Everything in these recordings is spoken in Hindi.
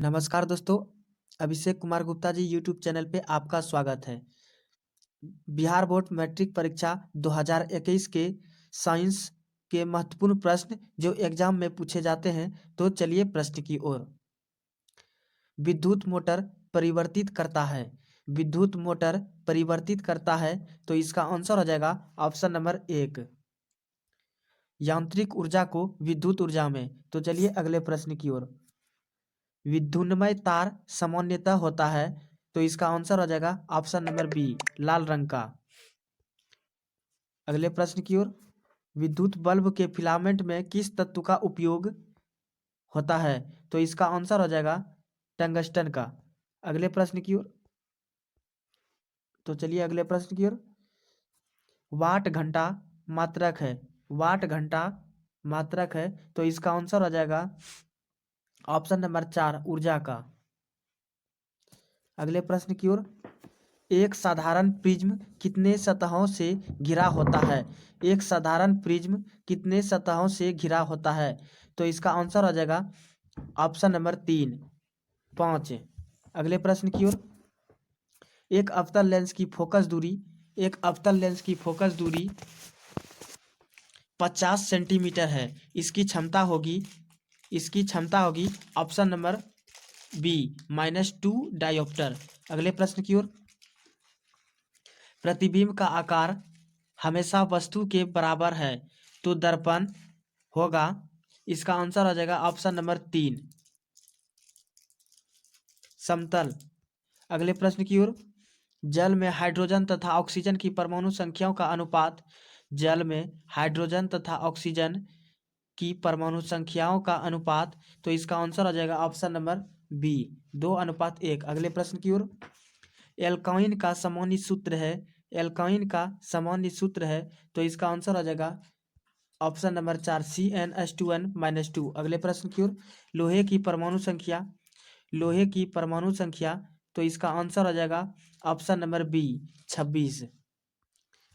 नमस्कार दोस्तों, अभिषेक कुमार गुप्ता जी यूट्यूब चैनल पे आपका स्वागत है। बिहार बोर्ड मैट्रिक परीक्षा 2021 के साइंस के महत्वपूर्ण प्रश्न जो एग्जाम में पूछे जाते हैं, तो चलिए प्रश्न की ओर। विद्युत मोटर परिवर्तित करता है। विद्युत मोटर परिवर्तित करता है, तो इसका आंसर हो जाएगा ऑप्शन नंबर 1, यांत्रिक ऊर्जा को विद्युत ऊर्जा में। तो चलिए अगले प्रश्न की ओर। विद्युन्मय तार सामान्यतः होता है, तो इसका आंसर हो जाएगा ऑप्शन नंबर बी, लाल रंग का। अगले प्रश्न की ओर। विद्युत बल्ब के फिलामेंट में किस तत्व का उपयोग होता है, तो इसका आंसर हो जाएगा टंगस्टन का। अगले प्रश्न की ओर। तो चलिए अगले प्रश्न की ओर। वाट घंटा मात्रक है। वाट घंटा मात्रक है, तो इसका आंसर हो जाएगा ऑप्शन नंबर 4, ऊर्जा का। अगले प्रश्न की ओर। एक साधारण प्रिज्म कितने सतहों से घिरा होता है। एक साधारण प्रिज्म कितने सतहों से घिरा होता है, तो इसका आंसर हो जाएगा ऑप्शन नंबर 3, 5। अगले प्रश्न की ओर। एक अवतल लेंस की फोकस दूरी एक अवतल लेंस की फोकस दूरी 50 सेंटीमीटर है। इसकी क्षमता होगी ऑप्शन नंबर बी, -2 डायोप्टर। अगले प्रश्न की ओर। प्रतिबिंब का आकार हमेशा वस्तु के बराबर है, तो दर्पण होगा। इसका आंसर हो जाएगा ऑप्शन नंबर 3, समतल। अगले प्रश्न की ओर। जल में हाइड्रोजन तथा ऑक्सीजन की परमाणु संख्याओं का अनुपात जल में हाइड्रोजन तथा ऑक्सीजन की परमाणु संख्याओं का अनुपात, तो इसका आंसर हो जाएगा ऑप्शन नंबर बी, 2:1। अगले प्रश्न की ओर। एल्काइन का सामान्य सूत्र है। एल्काइन का सामान्य सूत्र है, तो इसका आंसर हो जाएगा ऑप्शन नंबर 4, CnH2n-2। अगले प्रश्न की ओर। लोहे की परमाणु संख्या लोहे की परमाणु संख्या, तो इसका आंसर हो जाएगा ऑप्शन नंबर बी, 26।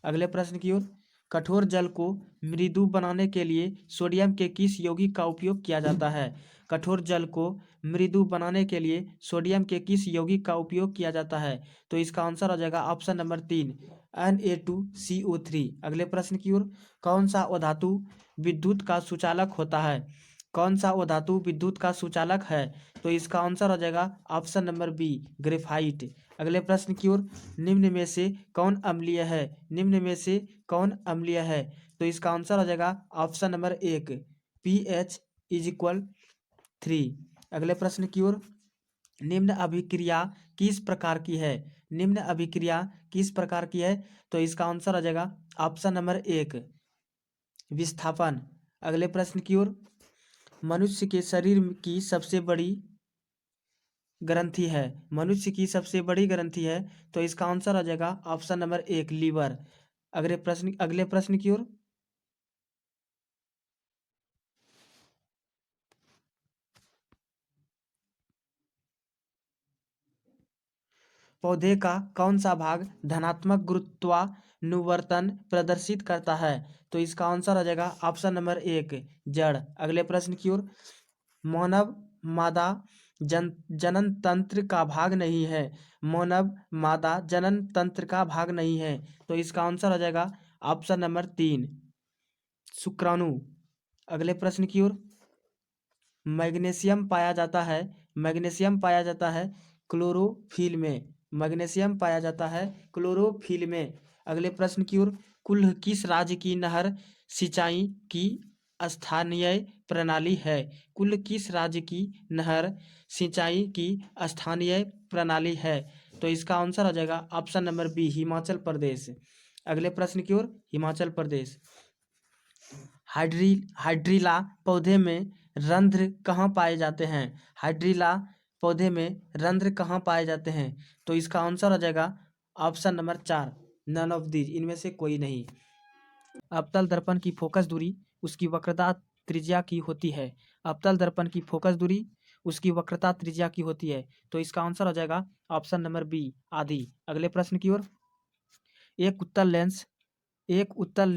अगले प्रश्न की ओर। कठोर जल को मृदु बनाने के लिए सोडियम के किस यौगिक का उपयोग किया जाता है। कठोर जल को मृदु बनाने के लिए सोडियम के किस यौगिक का उपयोग किया जाता है, तो इसका आंसर हो जाएगा ऑप्शन नंबर 3, Na2CO3। अगले प्रश्न की ओर। कौन सा धातु विद्युत का सुचालक होता है। कौन सा धातु विद्युत का सुचालक है, तो इसका आंसर हो जाएगा ऑप्शन नंबर बी, ग्रेफाइट। अगले प्रश्न की ओर। निम्न में से कौन अम्लीय है। निम्न में से कौन अम्लीय है, तो इसका आंसर हो जाएगा ऑप्शन नंबर 1, pH = 3। अगले प्रश्न की ओर। निम्न अभिक्रिया किस प्रकार की है। निम्न अभिक्रिया किस प्रकार की है, तो इसका आंसर हो जाएगा ऑप्शन नंबर 1, विस्थापन। अगले प्रश्न की ओर। मनुष्य के शरीर की सबसे बड़ी ग्रंथि है। मनुष्य की सबसे बड़ी ग्रंथि है, तो इसका आंसर आ जाएगा ऑप्शन नंबर 1, लीवर। अगले प्रश्न की ओर। पौधे का कौन सा भाग धनात्मक गुरुत्वानुवर्तन प्रदर्शित करता है, तो इसका आंसर आ जाएगा ऑप्शन नंबर 1, जड़। अगले प्रश्न की ओर। मानव मादा जनन तंत्र का भाग नहीं है। मानव मादा जनन तंत्र का भाग नहीं है, तो इसका आंसर आ जाएगा ऑप्शन नंबर 3, शुक्राणु। अगले प्रश्न की ओर। मैग्नीशियम पाया जाता है। मैग्नीशियम पाया जाता है क्लोरोफिल में। मैग्नीशियम पाया जाता है क्लोरोफिल में। अगले प्रश्न की ओर। कुल किस राज्य की नहर सिंचाई की स्थानीय प्रणाली है। कुल किस राज्य की नहर सिंचाई की स्थानीय प्रणाली है, तो इसका आंसर आ जाएगा option number B, Himachal Pradesh. अगले प्रश्न की ओर। हिमाचल प्रदेश। हाइड्रीला पौधे में रंध्र कहाँ पाए जाते हैं। हाइड्रीला पौधे में रंध्र कहाँ पाए जाते हैं, तो इसका आंसर आ जाएगा option number 4, none of these, इनमें से कोई नहीं। अवतल दर्पण की फोकस दूरी उसकी वक्रता त्रिज्या की होती है। अवतल दर्पण की फोकस दूरी उसकी वक्रता त्रिज्या की होती है, तो इसका आंसर हो जाएगा ऑप्शन नंबर बी, आधी। अगले प्रश्न की ओर। एक उत्तल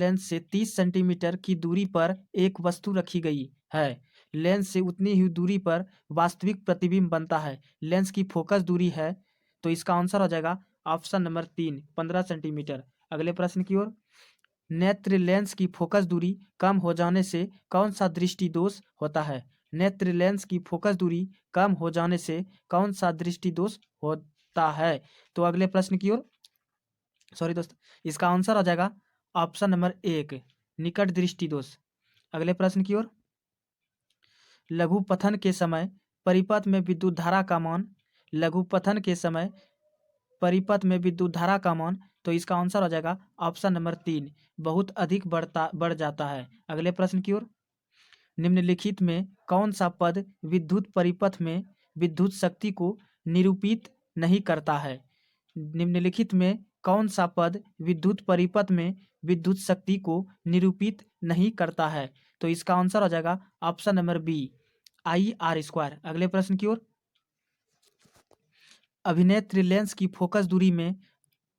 लेंस से 30 सेंटीमीटर की दूरी पर एक वस्तु रखी गई है। लेंस से उतनी ही दूरी पर वास्तविक प्रतिबिंब बनता है। लेंस की फोकस दूरी है, तो इसका आंसर हो जाएगा ऑप्शन नंबर 3, 15 सेंटीमीटर। अगले प्रश्न की ओर। नेत्र लेंस की फोकस दूरी कम हो जाने से कौन सा दृष्टि दोष होता है? नेत्र लेंस की फोकस दूरी कम हो जाने से कौन सा दृष्टि दोष होता है? तो अगले प्रश्न की ओर। सॉरी दोस्त, इसका आंसर हो जाएगा ऑप्शन नंबर 1, निकट दृष्टि दोष। अगले प्रश्न की ओर। लघु पथन के समय परिपथ में विद्युत धारा का मान, लघु पथन के समय परिपथ में विद्युत धारा का मान, तो इसका आंसर हो जाएगा ऑप्शन नंबर 3, बहुत अधिक बढ़ जाता है। अगले प्रश्न की ओर। निम्नलिखित में कौन सा पद विद्युत परिपथ में विद्युत शक्ति को निरूपित नहीं करता है? निम्नलिखित में कौन सा पद विद्युत परिपथ में विद्युत शक्ति को निरूपित नहीं करता है? तो इसका आंसर हो जाएगा ऑप्शन नंबर बी, I/R²। अगले प्रश्न की ओर। अभिनेत्र लेंस की फोकस दूरी में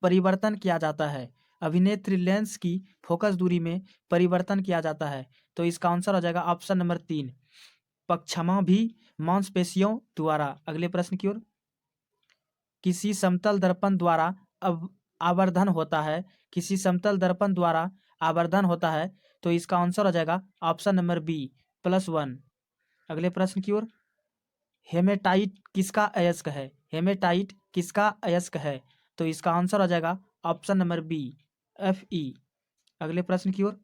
परिवर्तन किया जाता है। अभिनेत्र लेंस की फोकस दूरी में परिवर्तन किया जाता है, तो इसका आंसर हो जाएगा ऑप्शन नंबर 3, पक्षाभिमानी मांसपेशियों द्वारा। अगले प्रश्न की ओर। किसी समतल दर्पण द्वारा आवर्धन होता है, किसी समतल दर्पण द्वारा आवर्धन होता है, तो इसका आंसर हो जाएगा ऑप्शन नंबर बी, +1। अगले प्रश्न की ओर। हेमेटाइट किसका अयस्क है? हेमेटाइट किसका अयस्क है? तो इसका आंसर हो जाएगा ऑप्शन नंबर बी, Fe। अगले प्रश्न की ओर।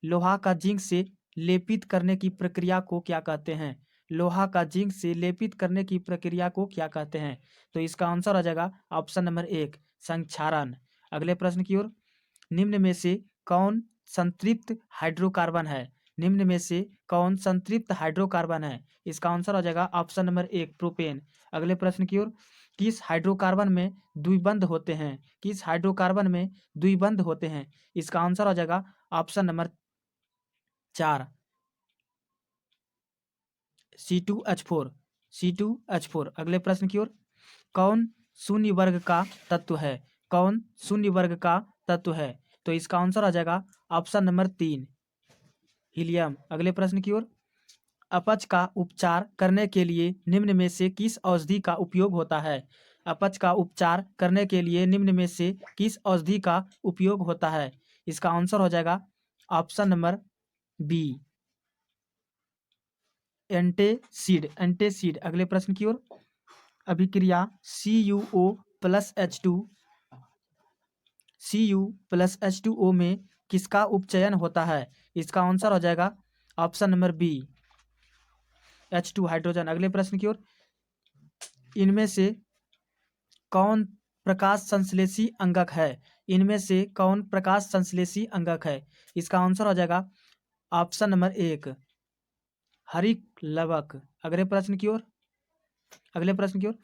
लोहा का जिंक से लेपित करने की प्रक्रिया को क्या कहते हैं? लोहा का जिंक से लेपित करने की प्रक्रिया को क्या कहते हैं? तो इसका आंसर हो जाएगा ऑप्शन नंबर 1, संक्षारण। अगले प्रश्न की ओर। निम्न में से कौन संतृप्त हाइड्रोकार्बन है? निम्न में से कौन संतृप्त हाइड्रोकार्बन है? इसका आंसर हो जाएगा ऑप्शन नंबर 1, प्रोपेन। अगले प्रश्न की ओर। किस हाइड्रोकार्बन में द्विबंध होते हैं? किस हाइड्रोकार्बन में द्विबंध होते हैं? इसका आंसर हो जाएगा ऑप्शन नंबर 4, C2H4। C2H4। अगले प्रश्न की ओर। कौन शून्य वर्ग का तत्व है? कौन शून्य वर्ग का तत्व है? तो इसका आंसर आ जाएगा ऑप्शन नंबर 3, हीलियम। अगले प्रश्न की ओर। अपच का उपचार करने के लिए निम्न में से किस औषधि का उपयोग होता है? अपच का उपचार करने के लिए निम्न में से किस औषधि का उपयोग होता है? इसका आंसर हो जाएगा option number B, antacid. Antacid. अगले प्रश्न की ओर। अभिक्रिया Cu+H2O में किसका उपचयन होता है? इसका आंसर हो जाएगा option number B, H2 hydrogen. अगले प्रश्न की ओर। इनमें से कौन प्रकाश संश्लेषी अंगक है? इनमें से कौन प्रकाश संश्लेषी अंगक है? इसका आंसर हो जाएगा ऑप्शन नंबर 1, हरित लवक। अगले प्रश्न की ओर। अगले प्रश्न की ओर।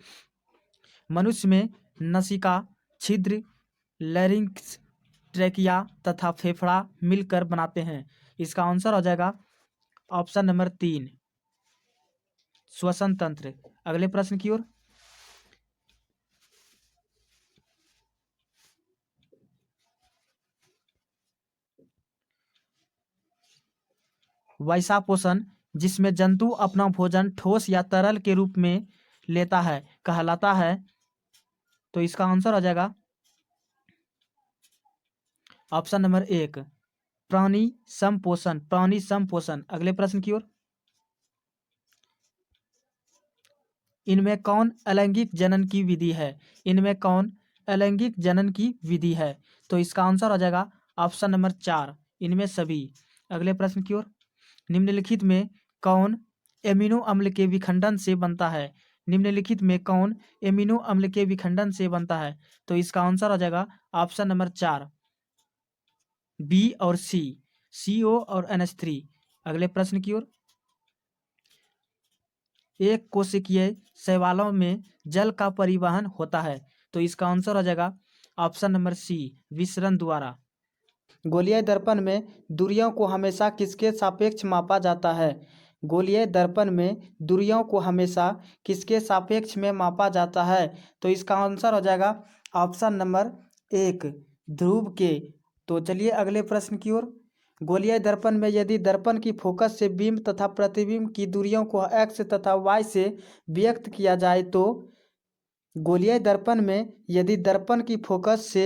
मनुष्य में नसिका, छिद्र, लैरिंक्स, ट्रेकिया तथा फेफड़ा मिलकर बनाते हैं। इसका आंसर हो जाएगा ऑप्शन नंबर 3, श्वसन तंत्र। अगले प्रश्न की ओर। वैसा पोषण जिसमें जंतु अपना भोजन ठोस या तरल के रूप में लेता है कहलाता है। तो इसका आंसर हो जाएगा ऑप्शन नंबर 1, प्राणी संपोषण। प्राणी संपोषण। अगले प्रश्न की ओर। इनमें कौन अलैंगिक जनन की विधि है? इनमें कौन अलैंगिक जनन की विधि है? तो इसका आंसर हो जाएगा ऑप्शन नंबर 4, इनमें सभी। अगले प्रश्न की ओर। निम्नलिखित में कौन एमिनो अम्ल के विखंडन से बनता है? निम्नलिखित में कौन एमिनो अम्ल के विखंडन से बनता है? तो इसका आंसर हो जाएगा ऑप्शन नंबर 4, बी और सी, CO और NH3। अगले प्रश्न की ओर। एक कोशिकीय शैवालों में जल का परिवहन होता है, तो इसका आंसर हो जाएगा ऑप्शन नंबर सी, विसरण द्वारा। गोलीय दर्पण में दूरियों को हमेशा किसके सापेक्ष मापा जाता है? गोलीय दर्पण में दूरियों को हमेशा किसके सापेक्ष में मापा जाता है? तो इसका आंसर हो जाएगा ऑप्शन नंबर 1, ध्रुव के। तो चलिए अगले प्रश्न की ओर। गोलीय दर्पण में यदि दर्पण की फोकस से बिंब तथा प्रतिबिंब की दूरियों को x तथा y से व्यक्त किया जाए तो गोलीय दर्पण में यदि दर्पण की फोकस से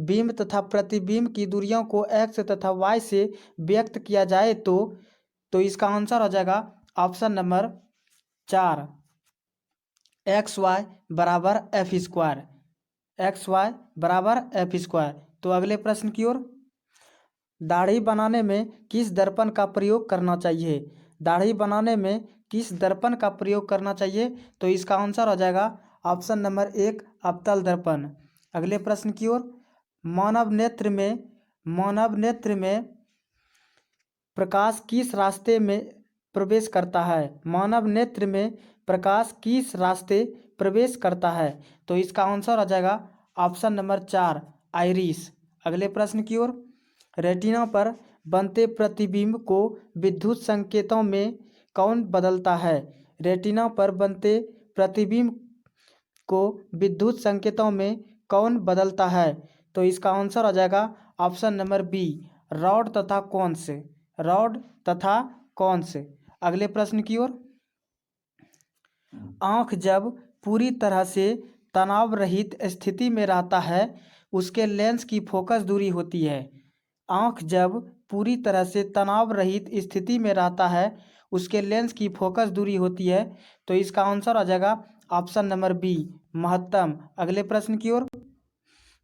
बिंब तथा प्रतिबिंब की दूरियों को x तथा y से व्यक्त किया जाए तो इसका आंसर हो जाएगा ऑप्शन नंबर 4 XY बराबर एफ स्क्वायर। XY बराबर एफ स्क्वायर। तो अगले प्रश्न की ओर, दाढ़ी बनाने में किस दर्पण का प्रयोग करना चाहिए? दाढ़ी बनाने में किस दर्पण का प्रयोग करना चाहिए? तो इसका आंसर हो जाएगा ऑप्शन नंबर 1 अवतल दर्पण। अगले प्रश्न की ओर, मानव नेत्र में प्रकाश किस रास्ते में प्रवेश करता है? मानव नेत्र में प्रकाश किस रास्ते प्रवेश करता है? तो इसका आंसर हो जाएगा ऑप्शन नंबर 4 आइरिस। अगले प्रश्न की ओर, रेटिना पर बनते प्रतिबिंब को विद्युत संकेतों में कौन बदलता है? रेटिना पर बनते प्रतिबिंब को विद्युत संकेतों में कौन बदलता है? तो इसका आंसर हो जाएगा ऑप्शन नंबर बी रॉड तथा कौन से। रॉड तथा कौन से। अगले प्रश्न की ओर, आँख जब पूरी तरह से तनाव रहित स्थिति में रहता है उसके लेंस की फोकस दूरी होती है। आँख जब पूरी तरह से तनाव रहित स्थिति में रहता है उसके लेंस की फोकस दूरी होती है। तो इसका आंसर आ जाएगा ऑप्शन नंबर बी महत्तम। अगले प्रश्न की ओर,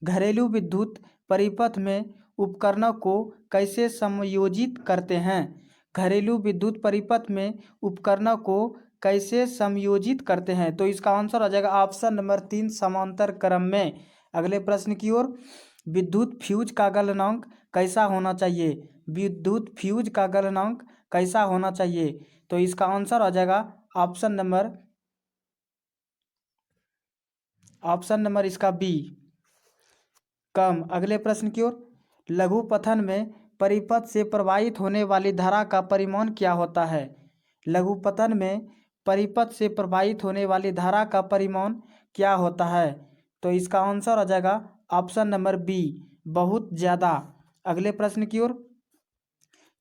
घरेलू विद्युत परिपथ में उपकरणों को कैसे समायोजित करते हैं? घरेलू विद्युत परिपथ में उपकरणों को कैसे समायोजित करते हैं? तो इसका आंसर आ जाएगा ऑप्शन नंबर 3 समांतर क्रम में। अगले प्रश्न की ओर, विद्युत फ्यूज का गलनांक कैसा होना चाहिए? विद्युत फ्यूज का गलनांक कैसा होना चाहिए? तो इसका आंसर आ जाएगा ऑप्शन नंबर इसका बी कम। अगले प्रश्न की ओर, लघु पथन में परिपथ से प्रवाहित होने वाली धारा का परिमाण क्या होता है? लघु पथन में परिपथ से प्रवाहित होने वाली धारा का परिमाण क्या होता है? तो इसका आंसर आ जाएगा ऑप्शन नंबर बी बहुत ज़्यादा। अगले प्रश्न की ओर,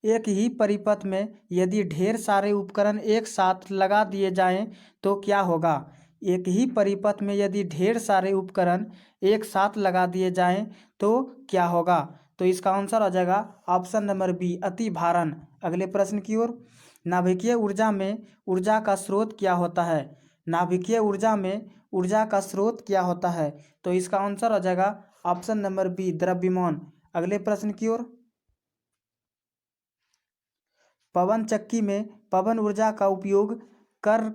एक ही परिपथ में यदि ढेर सारे उपकरण एक साथ लगा दिए जाएं तो क्या होगा? एक ही परिपथ में यदि ढेर सारे उपकरण एक साथ लगा दिए जाएं तो क्या होगा? तो इसका आंसर आ जाएगा ऑप्शन नंबर बी अति भारण। अगले प्रश्न की ओर, नाभिकीय ऊर्जा में ऊर्जा का स्रोत क्या होता है? नाभिकीय ऊर्जा में ऊर्जा का स्रोत क्या होता है? तो इसका आंसर आ जाएगा ऑप्शन नंबर बी द्रव्यमान। अगले प्रश्न की ओर, पवन चक्की में पवन ऊर्जा का उपयोग कर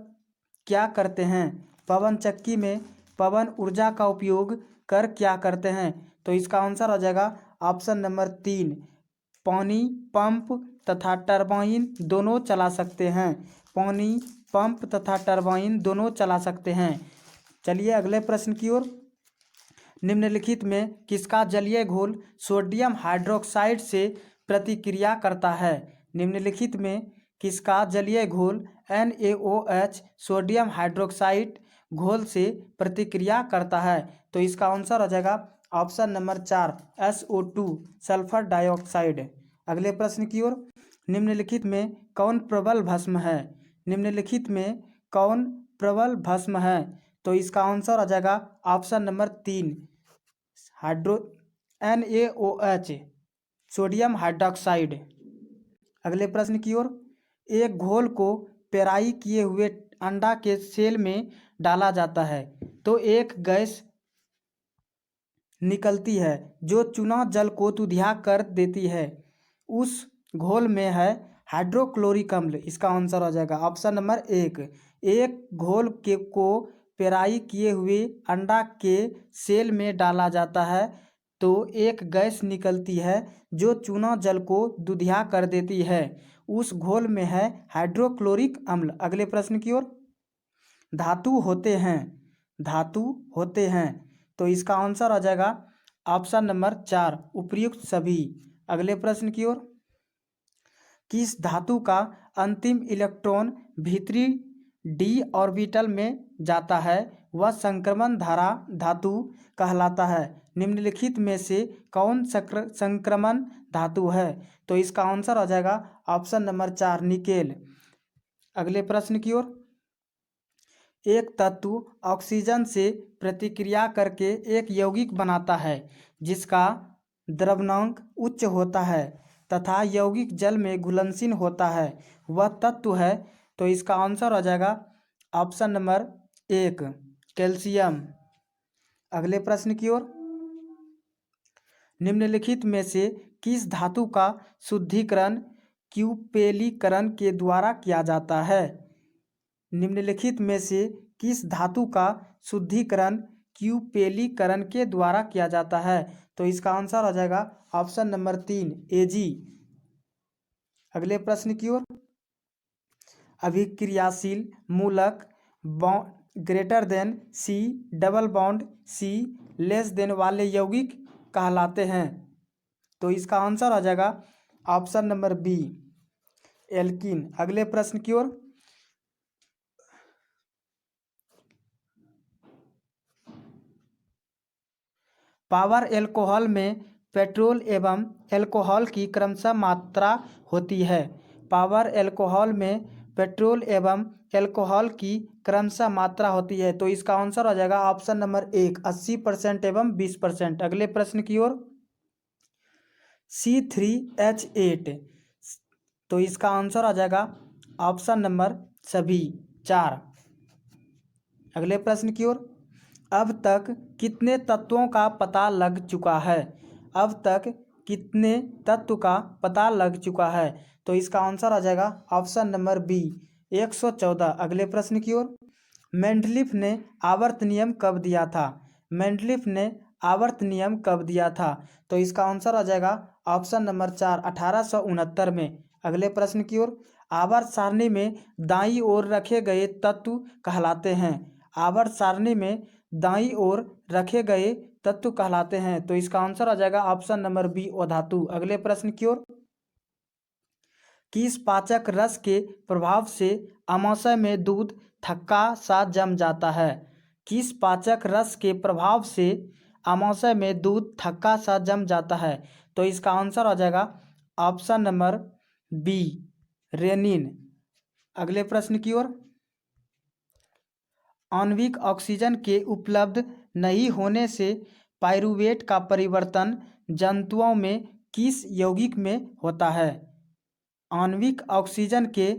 क्या करते हैं? पवन चक्की में पवन ऊर्जा का उपयोग कर क्या करते हैं? तो इसका आंसर आ जाएगा ऑप्शन नंबर 3 पानी पंप तथा टरबाइन दोनों चला सकते हैं। पानी पंप तथा टरबाइन दोनों चला सकते हैं। चलिए अगले प्रश्न की ओर, निम्नलिखित में किसका जलीय घोल सोडियम हाइड्रोक्साइड से प्रतिक्रिया करता है? निम्नलिखित में किसका जलीय घोल NaOH सोडियम हाइड्रोक्साइड घोल से प्रतिक्रिया करता है? तो इसका आंसर आ जाएगा option number 4 SO2 sulphur dioxide. अगले प्रश्न की ओर, निम्नलिखित में कौन प्रबल भस्म है? निम्नलिखित में कौन प्रबल भस्म है? तो इसका आंसर आ जाएगा option number 3 NaOH sodium hydroxide. अगले प्रश्न की ओर, एक घोल को पेराई किए हुए अंडा के सेल में डाला जाता है तो एक गैस निकलती है जो चूना जल को दुधिया कर देती है। उस घोल में है हाइड्रोक्लोरिक अम्ल। इसका आंसर हो जाएगा ऑप्शन नंबर 1। एक घोल को पेराई किए हुए अंडा के सेल में डाला जाता है तो एक गैस निकलती है जो चूना जल को दुधिया कर देती है। उस घोल में है हाइड्रोक्लोरिक अम्ल। अगले प्रश्न की ओर, धातु होते हैं तो इसका आंसर आ जाएगा ऑप्शन नंबर 4 उपर्युक्त सभी। अगले प्रश्न की ओर, किस धातु का अंतिम इलेक्ट्रॉन भीतरी d ऑर्बिटल में जाता है वह संक्रमण धातु कहलाता है? निम्नलिखित में से कौन संक्रमण धातु है? तो इसका आंसर हो जाएगा ऑप्शन नंबर 4 निकेल। अगले प्रश्न की ओर, एक तत्व ऑक्सीजन से प्रतिक्रिया करके एक यौगिक बनाता है जिसका द्रव्यंक उच्च होता है तथा यौगिक जल में घुलनशील होता है, वह तत्व है। तो इसका आंसर हो जाएगा ऑप्शन नंबर 1 कैल्शियम। अगले प्रश्न की ओर, निम्नलिखित में से किस धातु का शुद्धिकरण क्यूपेलीकरण के द्वारा किया जाता है? निम्नलिखित में से किस धातु का शुद्धिकरण क्यूपेलीकरण के द्वारा किया जाता है? तो इसका आंसर हो जाएगा ऑप्शन नंबर 3 एजी। अगले प्रश्न की ओर, अभिक्रियाशील मूलक greater than C double bond C less than वाले यौगिक कहलाते हैं। तो इसका आंसर आ जाएगा ऑप्शन नंबर बी एल्कीन। अगले प्रश्न की ओर, पावर एल्कोहल में पेट्रोल एवं एल्कोहल की क्रमशः मात्रा होती है। पावर एल्कोहल में पेट्रोल एवं एल्कोहल की क्रमशः मात्रा होती है। तो इसका आंसर हो जाएगा ऑप्शन नंबर 1 80% एवं 20%। अगले प्रश्न की ओर, C3H8। तो इसका आंसर आ जाएगा ऑप्शन नंबर सभी 4। अगले प्रश्न की ओर, अब तक कितने तत्वों का पता लग चुका है? अब तक कितने तत्व का पता लग चुका है? तो इसका आंसर आ जाएगा ऑप्शन नंबर बी 114। अगले प्रश्न की ओर, मेंडलीफ ने आवर्त नियम कब दिया था? मेंडलीफ ने आवर्त नियम कब दिया था? तो इसका आंसर आ जाएगा ऑप्शन नंबर 4 1869 में। अगले प्रश्न की ओर, आवर्त सारणी में दाईं ओर रखे गए तत्व कहलाते हैं। आवर्त सारणी में दाईं ओर रखे गए तत्व कहलाते हैं। तो इसका आंसर आ जाएगा ऑप्शन नंबर बी अधातु। अगले प्रश्न की ओर, किस पाचक रस के प्रभाव से आमाशय में दूध थक्का सा जम जाता है? किस पाचक रस के प्रभाव से आमाशय में दूध थक्का सा जम जाता है? तो इसका आंसर आ जाएगा ऑप्शन नंबर बी रेनिन। अगले प्रश्न की ओर, आणविक ऑक्सीजन के उपलब्ध नहीं होने से पाइरूवेट का परिवर्तन जंतुओं में किस यौगिक में होता है? आणविक ऑक्सीजन के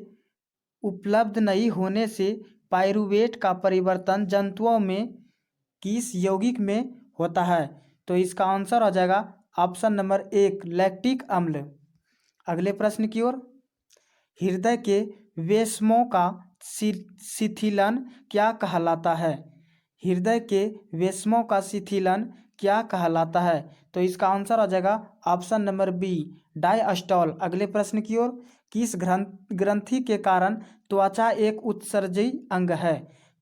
उपलब्ध नहीं होने से पाइरूवेट का परिवर्तन जंतुओं में किस यौगिक में होता है? तो इसका आंसर हो जाएगा ऑप्शन नंबर 1 लैक्टिक अम्ल। अगले प्रश्न की ओर, हृदय के वेश्मों का शिथिलन क्या कहलाता है? हृदय के वेश्मों का शिथिलन क्या कहलाता है? तो इसका आंसर आ जाएगा ऑप्शन नंबर बी डायस्टॉल। अगले प्रश्न की ओर, किस ग्रंथि के कारण त्वचा एक उत्सर्जी अंग है?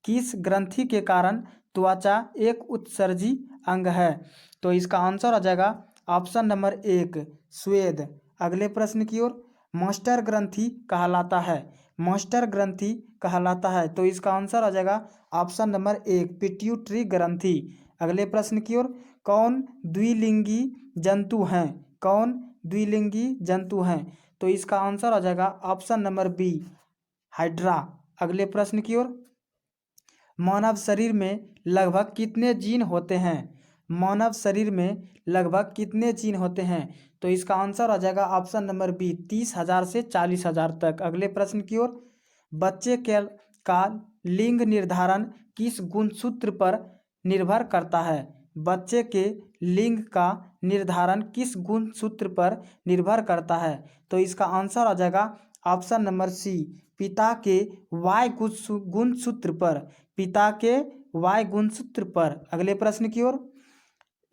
किस ग्रंथि के कारण त्वचा एक उत्सर्जी अंग है? तो इसका आंसर आ जाएगा ऑप्शन नंबर 1 स्वेद। अगले प्रश्न की ओर, मास्टर ग्रंथि कहलाता है। मास्टर ग्रंथि कहलाता है। तो इसका आंसर आ जाएगा ऑप्शन नंबर 1 पिट्यूटरी ग्रंथि। अगले प्रश्न की ओर, कौन द्विलिंगी जंतु हैं? कौन द्विलिंगी जंतु हैं? तो इसका आंसर आ जाएगा ऑप्शन नंबर बी हाइड्रा। अगले प्रश्न की ओर, मानव शरीर में लगभग कितने जीन होते हैं? मानव शरीर में लगभग कितने जीन होते हैं? तो इसका आंसर आ जाएगा ऑप्शन नंबर बी 30,000 से 40,000 तक। अगले प्रश्न की ओर, बच्चे का लिंग निर्धारण किस गुणसूत्र पर निर्भर करता है? बच्चे के लिंग का निर्धारण किस गुणसूत्र पर निर्भर करता है? तो इसका आंसर आ जाएगा ऑप्शन नंबर सी पिता के वाई गुणसूत्र पर। पिता के वाई गुणसूत्र पर। अगले प्रश्न की ओर,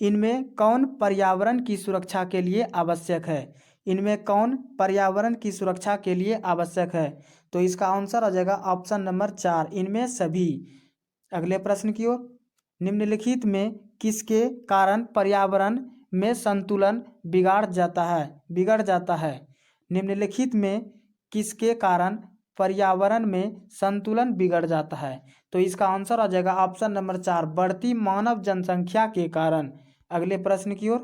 इनमें कौन पर्यावरण की सुरक्षा के लिए आवश्यक है? इनमें कौन पर्यावरण की सुरक्षा के लिए आवश्यक है? तो इसका आंसर आ जाएगा ऑप्शन नंबर 4 इनमें सभी। अगले प्रश्न की ओर, निम्नलिखित में किसके कारण पर्यावरण में संतुलन बिगड़ जाता है? निम्नलिखित में किसके कारण पर्यावरण में संतुलन बिगड़ जाता है? तो इसका आंसर आ जाएगा ऑप्शन नंबर 4 बढ़ती मानव जनसंख्या के कारण। अगले प्रश्न की ओर,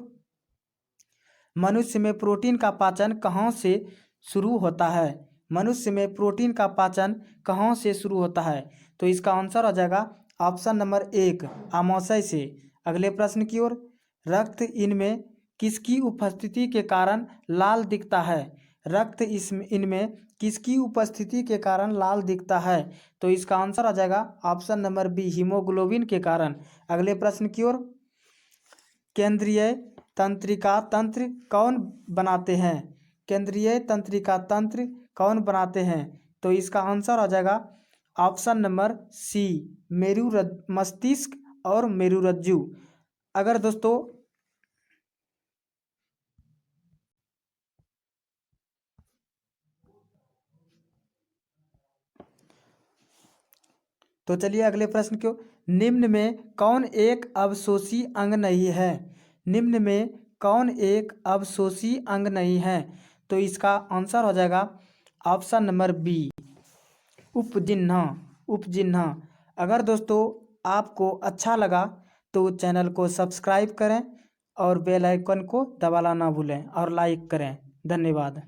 मनुष्य में प्रोटीन का पाचन कहाँ से शुरू होता है? मनुष्य में प्रोटीन का पाचन कहाँ से शुरू होता है? तो इसका आंसर हो जाएगा ऑप्शन नंबर 1 आमाशय से। अगले प्रश्न की ओर, रक्त इनमें किसकी उपस्थिति के कारण लाल दिखता है? रक्त इनमें किसकी उपस्थिति के कारण लाल दिखता है? तो इसका आंसर आ जाएगा ऑप्शन नंबर बी हीमोग्लोबिन के कारण। अगले प्रश्न की ओर, केंद्रीय तंत्रिका तंत्र कौन बनाते हैं? केंद्रीय तंत्रिका तंत्र कौन बनाते हैं? तो इसका आंसर आ जाएगा ऑप्शन नंबर सी मस्तिष्क और मेरुरज्जु। अगर दोस्तों तो चलिए अगले प्रश्न क्यों, निम्न में कौन एक अवशोषी अंग नहीं है? निम्न में कौन एक अवशोषी अंग नहीं है? तो इसका आंसर हो जाएगा ऑप्शन नंबर बी उपजिह्वा। उपजिह्वा। अगर दोस्तों आपको अच्छा लगा तो चैनल को सब्सक्राइब करें और बेल आइकन को दबाना ना भूलें और लाइक करें। धन्यवाद।